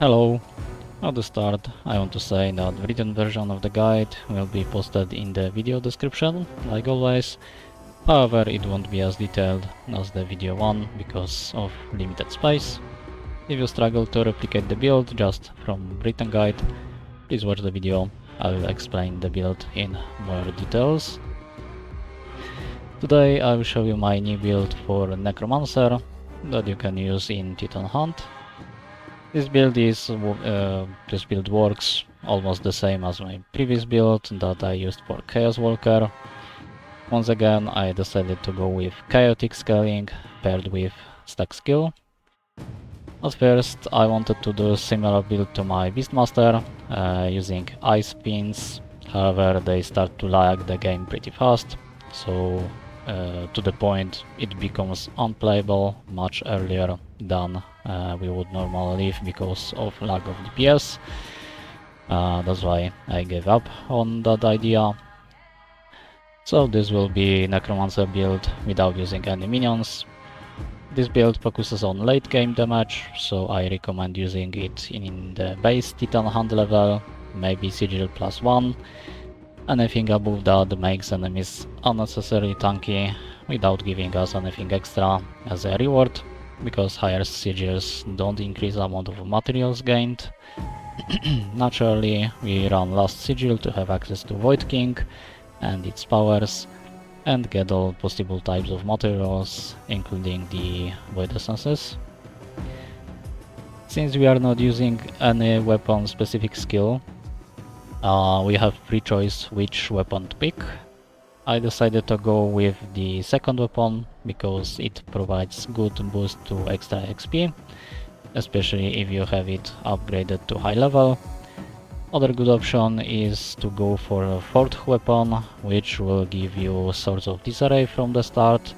Hello! At the start, I want to say that the written version of the guide will be posted in the video description, like always. However, it won't be as detailed as the video one because of limited space. If you struggle to replicate the build just from written guide, please watch the video. I will explain the build in more details. Today I will show you my new build for Necromancer that you can use in Titan Hunt. This build works almost the same as my previous build that I used for Chaos Walker. Once again, I decided to go with chaotic scaling paired with stack skill. At first, I wanted to do a similar build to my Beastmaster, using Ice Fiends. However, they start to lag the game pretty fast, so to the point it becomes unplayable much earlier than we would normally leave because of lack of DPS. That's why I gave up on that idea. So this will be Necromancer build without using any minions. This build focuses on late game damage, so I recommend using it in the base Titan Hunt level, maybe Sigil +1. Anything above that makes enemies unnecessarily tanky without giving us anything extra as a reward, because higher sigils don't increase the amount of materials gained. Naturally, we run last sigil to have access to Void King and its powers, and get all possible types of materials, including the Void Essences. Since we are not using any weapon specific skill, we have free choice which weapon to pick. I decided to go with the second weapon because it provides good boost to extra XP, especially if you have it upgraded to high level. Other good option is to go for a fourth weapon, which will give you Swords of Disarray from the start,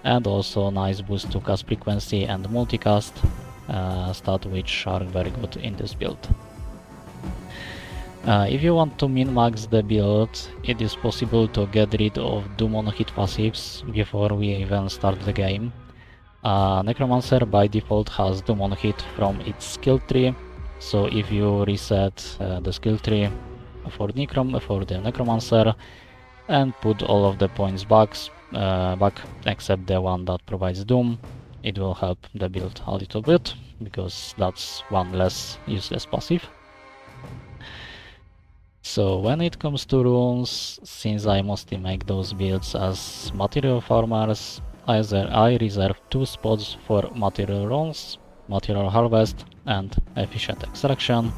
and also nice boost to cast frequency and multicast, stat which are very good in this build. If you want to min-max the build, it is possible to get rid of Doom on hit passives before we even start the game. Necromancer by default has Doom on hit from its skill tree, so if you reset the skill tree for the Necromancer and put all of the points back except the one that provides Doom, it will help the build a little bit, because that's one less useless passive. So when it comes to runes, since I mostly make those builds as material farmers, I reserve 2 spots for material runes, material harvest and efficient extraction.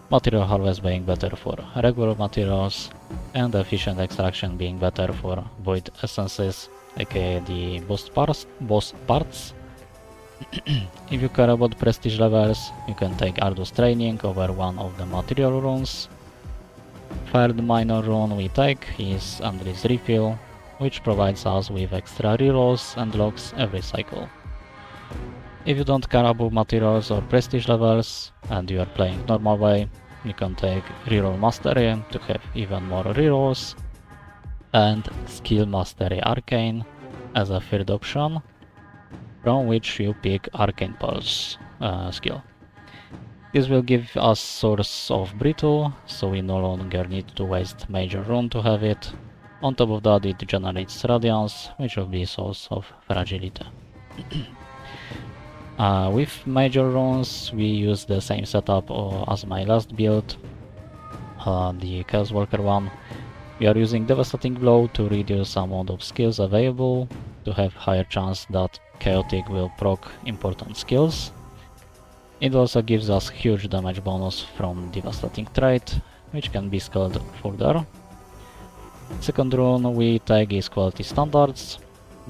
Material harvest being better for regular materials, and efficient extraction being better for void essences, aka the boss parts. If you care about prestige levels, you can take Ardus Training over one of the material runes. Third minor rune we take is Andri's Refill, which provides us with extra rerolls and locks every cycle. If you don't care about materials or prestige levels and you are playing normal way, you can take Reroll Mastery to have even more rerolls, and Skill Mastery Arcane as a third option, from which you pick Arcane Pulse skill. This will give us source of brittle, so we no longer need to waste major rune to have it. On top of that, it generates radiance, which will be source of fragility. With major runes, we use the same setup as my last build, the Chaos Walker one. We are using Devastating Blow to reduce the amount of skills available, to have higher chance that Chaotic will proc important skills. It also gives us huge damage bonus from Devastating trait, which can be scaled further. Second rune we take is Quality Standards.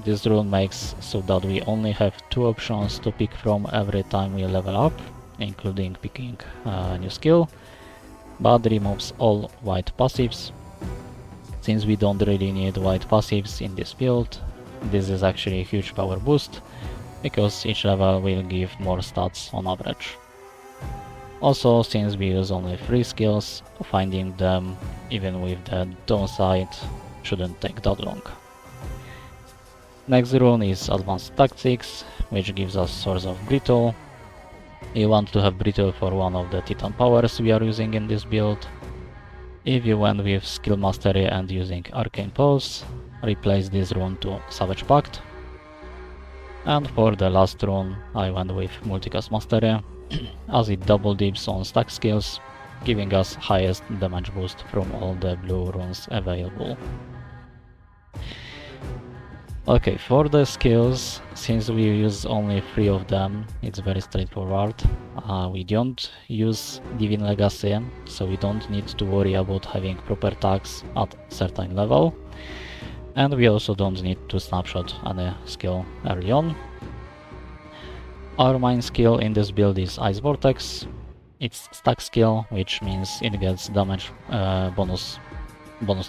This rune makes so that we only have 2 options to pick from every time we level up, including picking a new skill, but removes all white passives. Since we don't really need white passives in this build, this is actually a huge power boost, because each level will give more stats on average. Also, since we use only 3 skills, finding them, even with the downside, shouldn't take that long. Next rune is Advanced Tactics, which gives us Source of Brittle. You want to have Brittle for one of the Titan powers we are using in this build. If you went with Skill Mastery and using Arcane Pulse, replace this rune to Savage Pact. And for the last rune, I went with Multicast Mastery, as it double dips on stack skills, giving us highest damage boost from all the blue runes available. Okay, for the skills, since we use only 3 of them, it's very straightforward. We don't use Divine Legacy, so we don't need to worry about having proper tags at certain level. And we also don't need to snapshot any skill early on. Our main skill in this build is Ice Vortex. It's stack skill, which means it gets damage bonus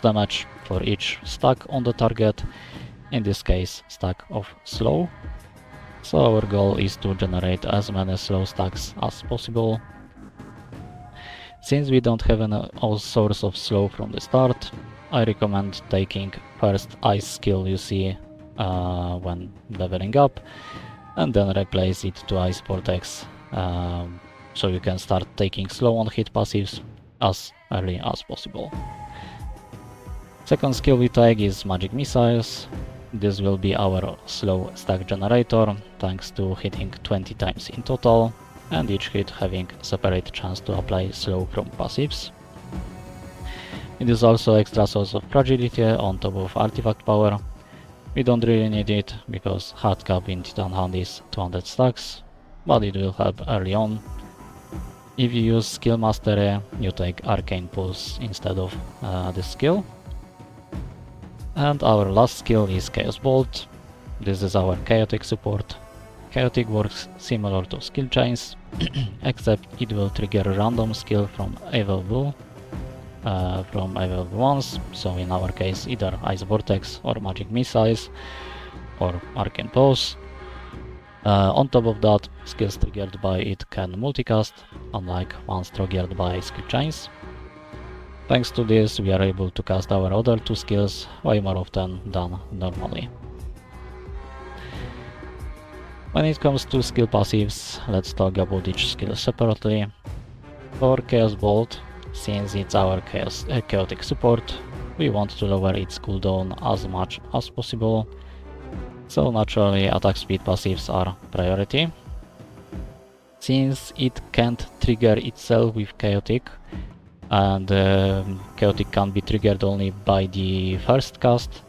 damage for each stack on the target. In this case, stack of slow. So our goal is to generate as many slow stacks as possible. Since we don't have an source of slow from the start, I recommend taking first ice skill you see when leveling up, and then replace it to Ice Vortex, so you can start taking slow on hit passives as early as possible. Second skill we take is Magic Missiles. This will be our slow stack generator, thanks to hitting 20 times in total, and each hit having separate chance to apply slow from passives. It is also extra source of Fragility on top of artifact power. We don't really need it, because hard cap in Titan Hand is 200 stacks, but it will help early on. If you use Skill Mastery, you take Arcane Pulse instead of this skill. And our last skill is Chaos Bolt. This is our chaotic support. Chaotic works similar to skill chains, except it will trigger a random skill from available ones, so in our case either Ice Vortex or Magic Missiles or Arcane Pulse. On top of that, skills triggered by it can multicast, unlike ones triggered by skill chains. Thanks to this, we are able to cast our other 2 skills way more often than normally. When it comes to skill passives, let's talk about each skill separately. For Chaos Bolt, since it's our chaotic support, we want to lower its cooldown as much as possible, so naturally attack speed passives are priority. Since it can't trigger itself with chaotic, and chaotic can be triggered only by the first cast,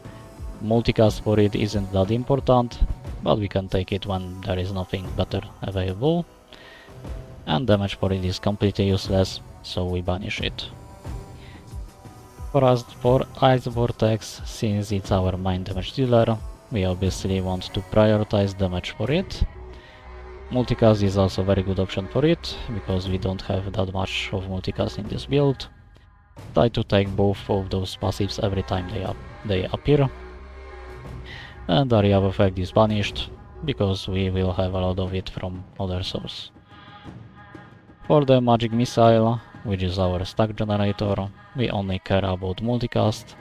multicast for it isn't that important, but we can take it when there is nothing better available. And damage for it is completely useless, so we banish it. For Ice Vortex, since it's our main damage dealer, we obviously want to prioritize damage for it. Multicast is also a very good option for it, because we don't have that much of multicast in this build. Try to take both of those passives every time they appear. And area of effect is banished, because we will have a lot of it from other source. For the Magic Missile, which is our stack generator, we only care about multicast.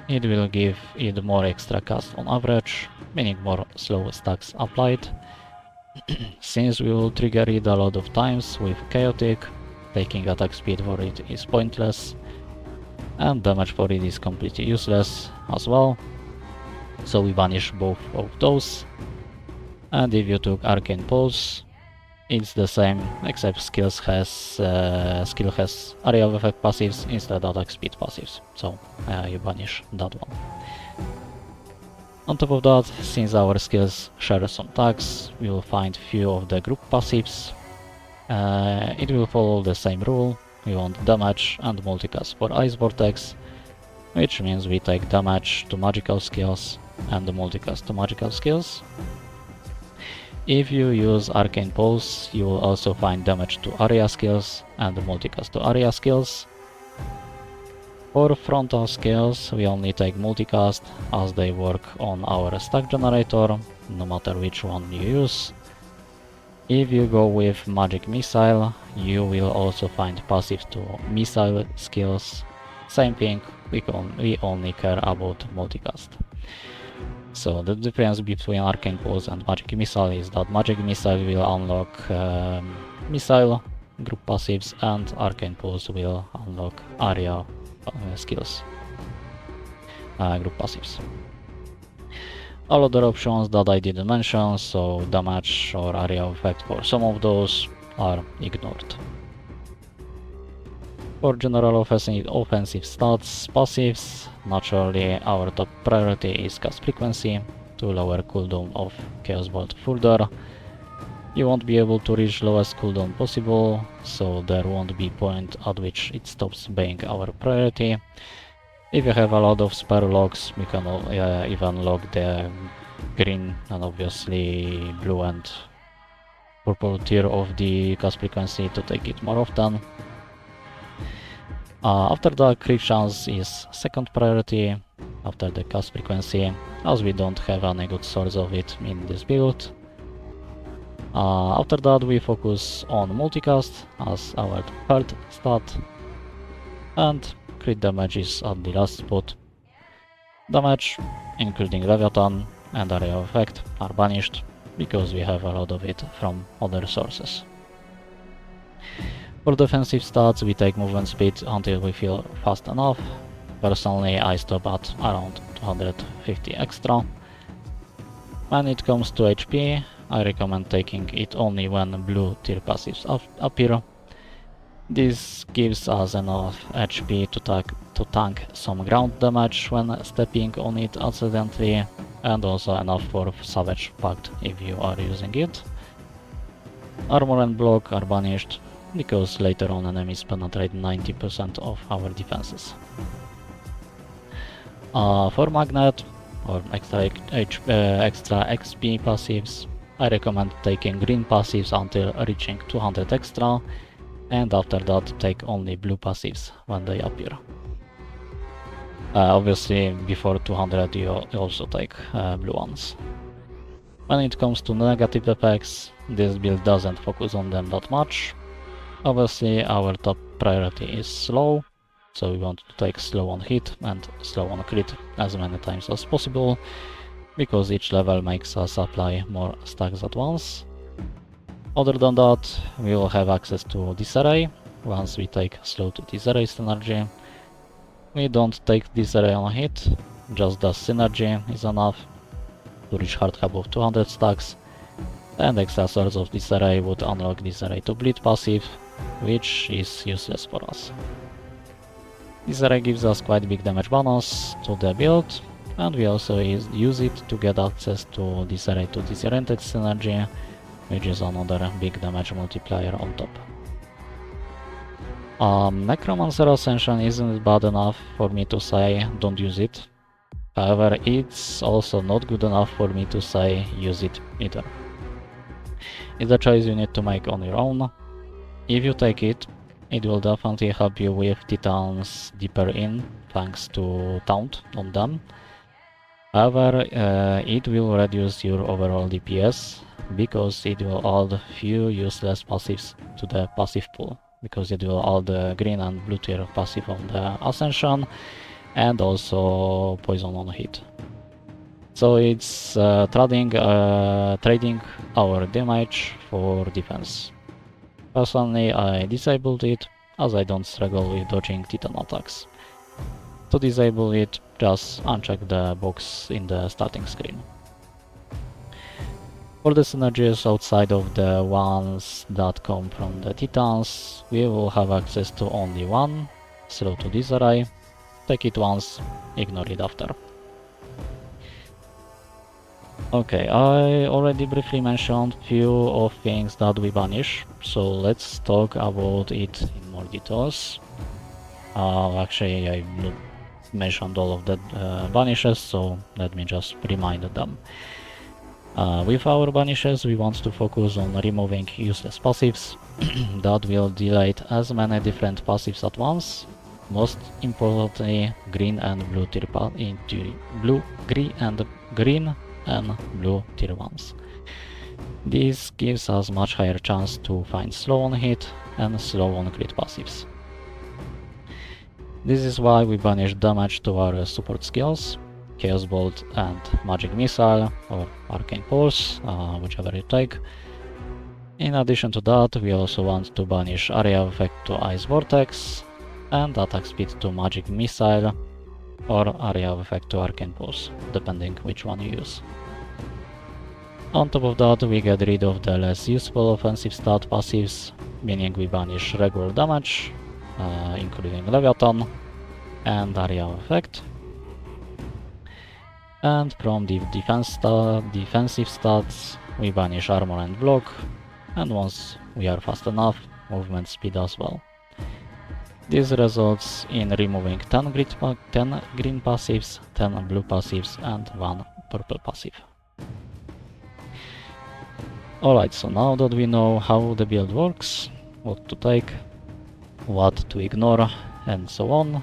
It will give it more extra cast on average, meaning more slow stacks applied. Since we will trigger it a lot of times with chaotic, taking attack speed for it is pointless, and damage for it is completely useless as well, so we banish both of those. And if you took Arcane Pulse, it's the same, except skill has area of effect passives instead of attack speed passives, so you banish that one. On top of that, since our skills share some tags, we will find few of the group passives. It will follow the same rule. We want damage and multicast for Ice Vortex, which means we take damage to magical skills and the multicast to magical skills. If you use Arcane Pulse, you will also find damage to area skills and the multicast to area skills. For frontal skills, we only take multicast, as they work on our stack generator, no matter which one you use. If you go with Magic Missile, you will also find passive to missile skills. Same thing, we only care about multicast. So the difference between Arcane Pulse and Magic Missile is that Magic Missile will unlock Missile group passives, and Arcane Pulse will unlock area skills group passives. All other options that I didn't mention, so damage or area effect for some of those, are ignored. For general offensive stats passives, naturally our top priority is cast frequency to lower cooldown of Chaos Bolt further. You won't be able to reach lowest cooldown possible, so there won't be point at which it stops being our priority. If you have a lot of spare locks, we can even lock the green and obviously blue and purple tier of the cast frequency to take it more often. After the crit chance is second priority, after the cast frequency, as we don't have any good source of it in this build. After that we focus on Multicast as our third stat, and crit damage is at the last spot. Damage, including Leviathan and area effect, are banished, because we have a lot of it from other sources. For defensive stats we take movement speed until we feel fast enough. Personally I stop at around 250 extra. When it comes to HP, I recommend taking it only when blue tier passives appear. This gives us enough HP to tank some ground damage when stepping on it accidentally, and also enough for Savage Pact if you are using it. Armor and block are banished, because later on enemies penetrate 90% of our defenses. For Magnet or extra XP passives, I recommend taking green passives until reaching 200 extra, and after that take only blue passives when they appear. Obviously before 200 you also take blue ones. When it comes to negative effects, this build doesn't focus on them that much. Obviously our top priority is slow, so we want to take slow on hit and slow on crit as many times as possible, because each level makes us apply more stacks at once. Other than that, we will have access to Disarray once we take slow to Disarray synergy. We don't take Disarray on hit, just the synergy is enough to reach hard cap of 200 stacks, and extra source of Disarray would unlock Disarray to bleed passive, which is useless for us. Disarray gives us quite big damage bonus to the build, and we also use it to get access to Disarray to Disoriented synergy, which is another big damage multiplier on top. Necromancer Ascension isn't bad enough for me to say don't use it. However, it's also not good enough for me to say use it either. It's a choice you need to make on your own. If you take it, it will definitely help you with Titans deeper in, thanks to Taunt on them. However, it will reduce your overall DPS, because it will add few useless passives to the passive pool, because it will add the green and blue tier passive on the Ascension, and also poison on hit. So it's trading our damage for defense. Personally, I disabled it, as I don't struggle with dodging Titan attacks. To disable it, just uncheck the box in the starting screen. For the synergies outside of the ones that come from the Titans, we will have access to only one, slow to Disarray. Take it once, ignore it after. Okay, I already briefly mentioned few of things that we banish, so let's talk about it in more details. Actually, I mentioned all of the banishes, so let me just remind them. With our banishes, we want to focus on removing useless passives that will delete as many different passives at once. Most importantly, green and blue tier green and blue tier ones. This gives us much higher chance to find slow on hit and slow on crit passives. This is why we banish damage to our support skills, Chaos Bolt and Magic Missile or Arcane Pulse, whichever you take. In addition to that, we also want to banish area effect to Ice Vortex and attack speed to Magic Missile or area effect to Arcane Pulse, depending which one you use. On top of that, we get rid of the less useful offensive stat passives, meaning we banish regular damage, including Leviathan and area effect. And from the defensive stats, we banish armor and block, and once we are fast enough, movement speed as well. This results in removing 10 green passives, 10 blue passives, and 1 purple passive. Alright, so now that we know how the build works, what to take, what to ignore, and so on,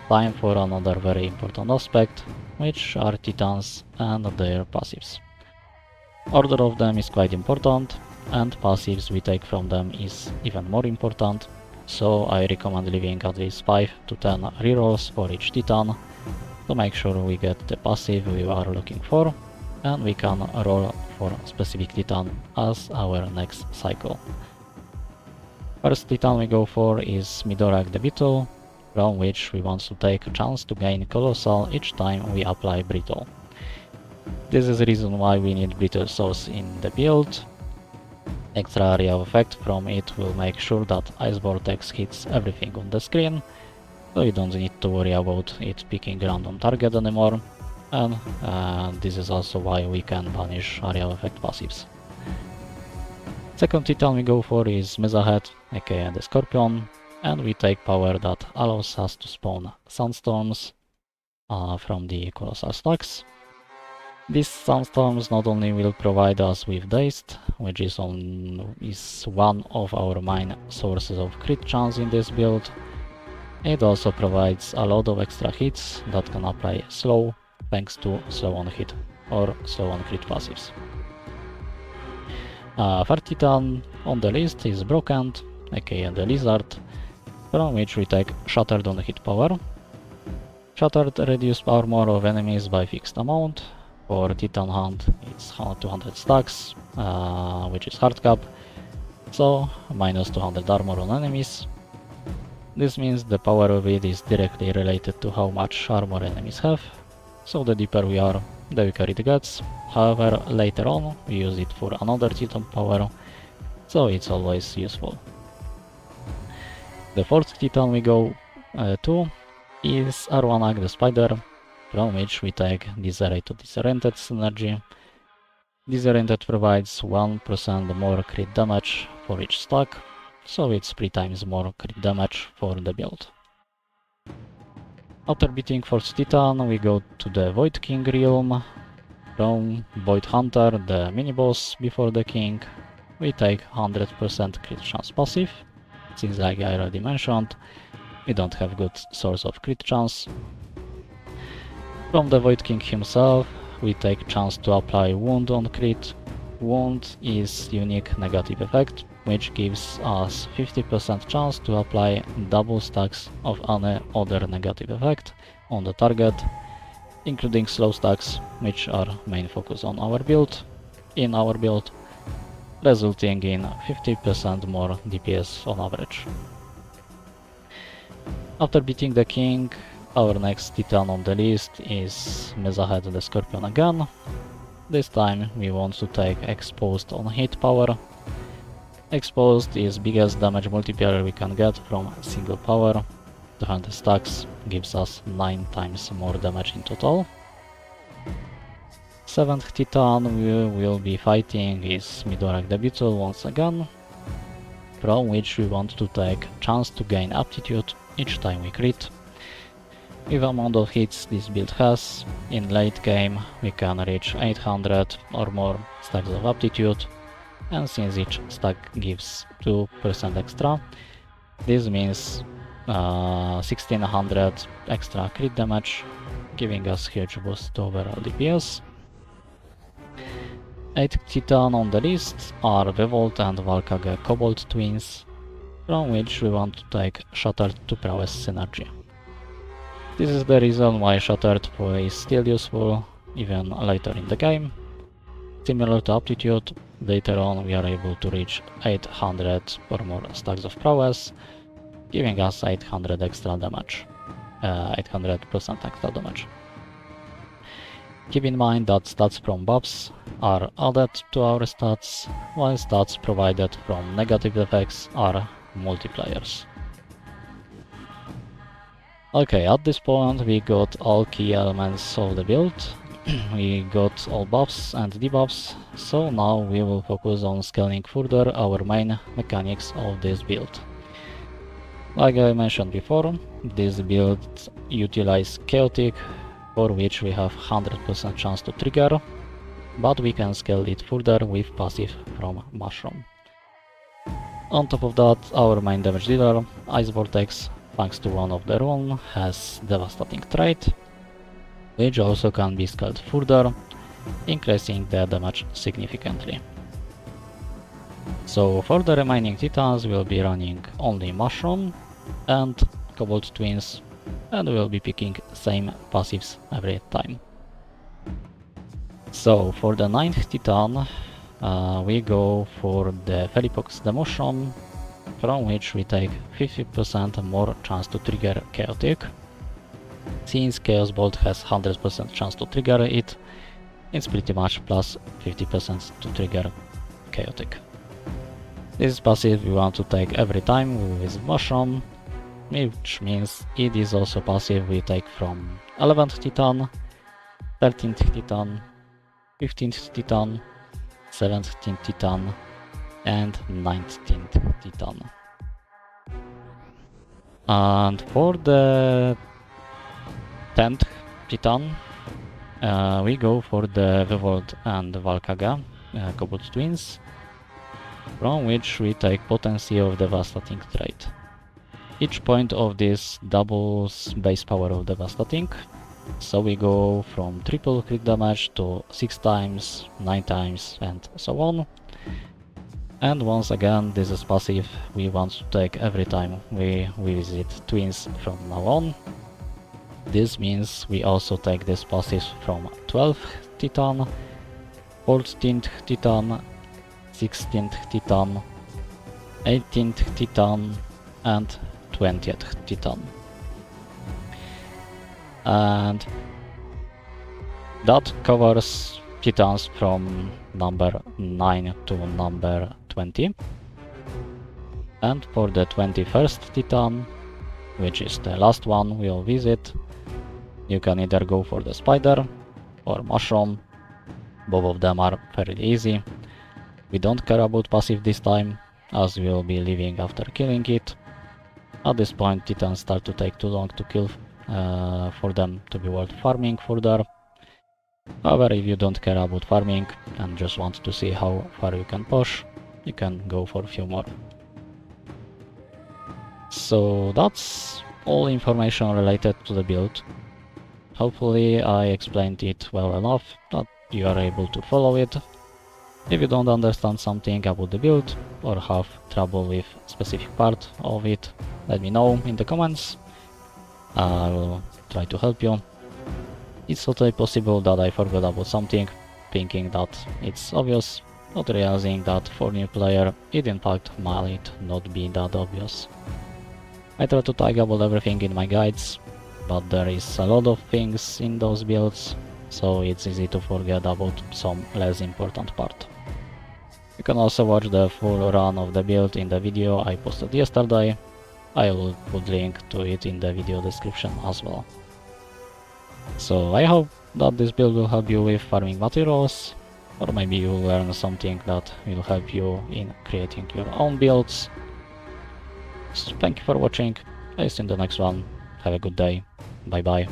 time for another very important aspect, which are Titans and their passives. Order of them is quite important, and passives we take from them is even more important, so I recommend leaving at least 5 to 10 rerolls for each Titan to make sure we get the passive we are looking for, and we can roll for specific Titan as our next cycle. First Titan we go for is Midorak the Beetle, from which we want to take a chance to gain Colossal each time we apply Brittle. This is the reason why we need Brittle Source in the build. Extra area of effect from it will make sure that Ice Vortex hits everything on the screen, so you don't need to worry about it picking random target anymore, and this is also why we can banish area of effect passives. Second Titan we go for is Mezahead, aka the Scorpion, and we take power that allows us to spawn Sandstorms from the Colossal stacks. These Sandstorms not only will provide us with Dazed, which is one of our main sources of crit chance in this build, it also provides a lot of extra hits that can apply slow, thanks to slow on hit or slow on crit passives. Third Titan on the list is Broken, aka the Lizard, from which we take Shattered on hit power. Shattered reduces armor of enemies by fixed amount. For Titan Hunt it's 200 stacks, which is hard cap, so minus 200 armor on enemies. This means the power of it is directly related to how much armor enemies have, so the deeper we are, the weaker it gets. However, later on we use it for another Titan power, so it's always useful. The fourth Titan we go to is Arwanak the Spider, from which we take Disarray to Disoriented synergy. Disoriented provides 1% more crit damage for each stack, so it's 3 times more crit damage for the build. After beating 4th Titan, we go to the Void King realm. From Void Hunter, the mini-boss before the King, we take 100% crit chance passive, since like I already mentioned, we don't have good source of crit chance. From the Void King himself, we take chance to apply Wound on crit. Wound is unique negative effect, which gives us 50% chance to apply double stacks of any other negative effect on the target, including slow stacks, which are main focus on our build, resulting in 50% more DPS on average. After beating the King, our next Titan on the list is Mezahead the Scorpion again. This time we want to take Exposed on hit power. Exposed is biggest damage multiplier we can get from a single power. 200 stacks gives us 9 times more damage in total. 7th Titan we will be fighting is Midorak the Beetle once again, from which we want to take chance to gain aptitude each time we crit. With the amount of hits this build has, in late game we can reach 800 or more stacks of aptitude, and since each stack gives 2% extra, this means 1600 extra crit damage, giving us huge boost to overall DPS. 8th Titan on the list are Revolt and Valkage Kobold twins, from which we want to take Shattered to Prowess synergy. This is the reason why Shattered is still useful even later in the game, Similar to aptitude, later on we are able to reach 800 or more stacks of prowess, giving us 800 extra damage, 800% extra damage. Keep in mind that stats from buffs are added to our stats, while stats provided from negative effects are multipliers. Okay, at this point we got all key elements of the build. We got all buffs and debuffs, so now we will focus on scaling further our main mechanics of this build. Like I mentioned before, this build utilizes chaotic, for which we have 100% chance to trigger, but we can scale it further with passive from Mushroom. On top of that, our main damage dealer, Ice Vortex, thanks to one of their own, has devastating trait, which also can be scaled further, increasing the damage significantly. So for the remaining titans we'll be running only Mushroom and Cobalt Twins, and we'll be picking same passives every time. So for the 9th titan we go for the Felipox the Mushroom, from which we take 50% more chance to trigger chaotic. Since Chaos Bolt has 100% chance to trigger it, it's pretty much plus 50% to trigger chaotic. This is passive we want to take every time we visit Mushroom, which means it is also passive we take from 11th Titan, 13th Titan, 15th Titan, 17th Titan, and 19th Titan. And for the 10th Titan, we go for the Vivold and Valkaga, Cobalt Twins, from which we take potency of devastating trait. Each point of this doubles base power of devastating, so we go from triple crit damage to 6 times, 9 times, and so on. And once again, this is passive we want to take every time we visit Twins from now on. This means we also take this passive from 12th Titan, 14th Titan, 16th Titan, 18th Titan, and 20th Titan. And that covers Titans from number 9 to number 20. And for the 21st Titan, which is the last one we'll visit, you can either go for the Spider or Mushroom. Both of them are fairly easy. We don't care about passive this time, as we'll be leaving after killing it. At this point Titans start to take too long to kill for them to be worth farming further. However, if you don't care about farming and just want to see how far you can push, you can go for a few more. So that's all information related to the build. Hopefully I explained it well enough that you are able to follow it. If you don't understand something about the build or have trouble with specific part of it, let me know in the comments. I will try to help you. It's totally possible that I forgot about something, thinking that it's obvious, not realizing that for new player it in fact might not be that obvious. I try to tag about everything in my guides, but there is a lot of things in those builds, so it's easy to forget about some less important part. You can also watch the full run of the build in the video I posted yesterday. I will put link to it in the video description as well. So I hope that this build will help you with farming materials, or maybe you will learn something that will help you in creating your own builds. So thank you for watching, I'll see you in the next one, have a good day, bye bye.